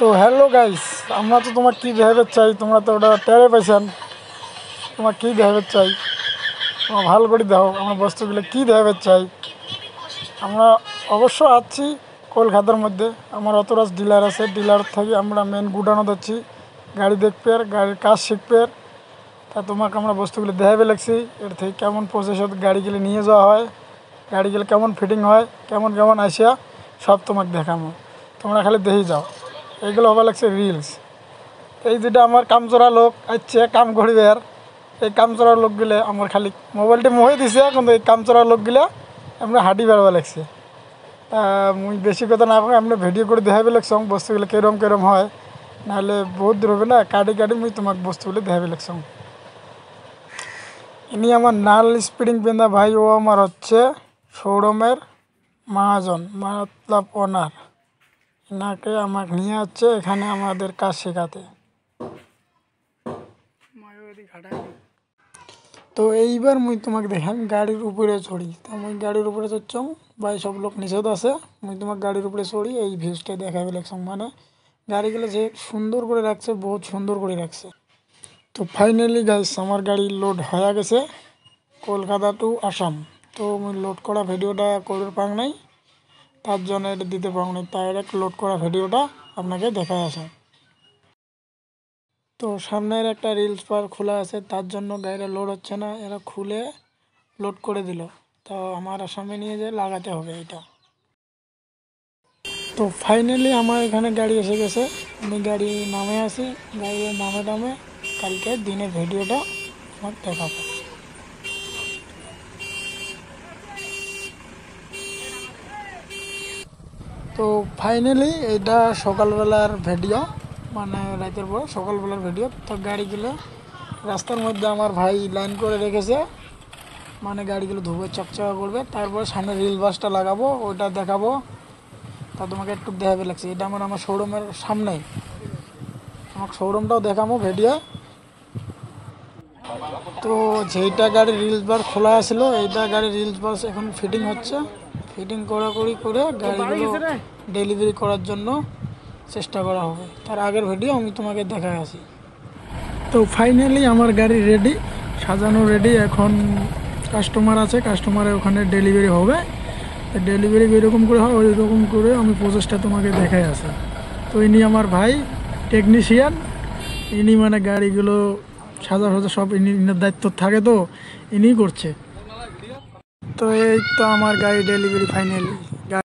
তো hello guys, আমরা তো তোমার কী বিহেভিয়ার চাই, তোমরা তো ওটা টেরে পাইছেন। তোমার কী বিহেভিয়ার চাই তোমরা ভালো করে দাও। আমরা বস্তুগুলো কী বিহেভিয়ার চাই। আমরা অবশ্য আছি কলকাতার মধ্যে, আমার অতরাজ ডিলার আছে। ডিলার থেকে আমরা মেন গুডানো দিচ্ছি, গাড়ি দেখবে আর গাড়ির কাজ শিখবে। তা তোমাকে আমরা বস্তুগুলো দেখাবে লাগছি, এর থেকে কেমন প্রসেসত গাড়িগুলো নিয়ে যাওয়া হয়, গাড়িগুলো কেমন ফিটিং হয়, কেমন কেমন আসিয়া সব তোমাকে দেখাবো। তোমরা খালি দেখে যাও। এইগুলো হওয়া লাগছে রিলস। এই যেটা আমার কামচোরা লোক আসছে কাম করিবে, আর এই কামচোরা লোকগুলো আমার খালি মোবাইলটা মোহে দিছে, কিন্তু এই কামচোরা লোকগুলো আমরা হাঁটি বেড়াবা লাগছে। মুই বেশি কথা না কই, আমরা ভিডিও করে দেখাবে লাগছ বস্তুগুলো কেরম কেরম হয়, নাহলে বহুত দূর হবে না। কাটি কাটি মুই তোমাকে বস্তুগুলো দেখাবে লাগছ। ইনি আমার নাল স্পিডিং পেন্দা ভাই, ও আমার হচ্ছে শোরুমের মহাজন, মতলব ওনার। এনাকে আমাকে নিয়ে যাচ্ছে এখানে আমাদের কাজ শেখাতে। তো এইবার মুই তোমাকে দেখাম গাড়ির উপরে চড়ি। তো মুই গাড়ির উপরে চড়ছম, ভাই সব লোক নিষেধ আছে। মুই তোমাকে গাড়ির উপরে চড়ি, এই ভিউজটা দেখাবে লাগছম। মানে গাড়িগুলো যে সুন্দর করে রাখছে, বহুত সুন্দর করে রাখছে। তো ফাইনালি গাইস আমার গাড়ি লোড হয়ে গেছে কলকাতা টু আসাম। তো মুই লোড করা ভিডিওটা করতে পার নাই, তার জন্য এটা দিতে পারব না। ডাইরেক্ট লোড করা ভিডিওটা আপনাকে দেখায় আসা। তো সামনের একটা রিলস পার খোলা আছে, তার জন্য গাড়িটা লোড হচ্ছে না। এরা খুলে লোড করে দিল, তো আমার আসামে নিয়ে যেয়ে লাগাতে হবে এটা। তো ফাইনালি আমার এখানে গাড়ি এসে গেছে, আমি গাড়ি নামে আছি। গাড়ির নামে কালকে দিনের ভিডিওটা আমার দেখাবো। তো ফাইনালি এটা সকালবেলার ভিডিও, মানে রাতের পর সকালবেলার ভিডিও। তো গাড়িগুলো রাস্তার মধ্যে আমার ভাই লাইন করে রেখেছে, মানে গাড়িগুলো ধুবে চকচকা করবে। তারপর সামনে রিল বাসটা লাগাবো, ওটা দেখাবো। তা তোমাকে একটু দেখাবে লাগছে, এটা আমার শোরুমের সামনেই। আমাকে শোরুমটাও দেখাবো ভিডিও। তো যেইটা গাড়ির রিলস বার খোলা আসলো, এইটা গাড়ির রিলস বাস এখন ফিটিং হচ্ছে। ফিটিং করাকরি করে গাড়িগুলো ডেলিভারি করার জন্য চেষ্টা করা হবে। তার আগের ভিডিও আমি তোমাকে দেখায় আসি। তো ফাইনালি আমার গাড়ি রেডি, সাজানো রেডি। এখন কাস্টমার আছে, কাস্টমারের ওখানে ডেলিভারি হবে। ডেলিভারি যেরকম করে হয় ওই রকম করে আমি প্রসেসটা তোমাকে দেখায় আসি। তো ইনি আমার ভাই টেকনিশিয়ান, ইনি মানে গাড়িগুলো সাজা সব ইনির দায়িত্ব থাকে, তো ইনি করছে। তো এই তো আমার গাড়ি ডেলিভারি ফাইনালি।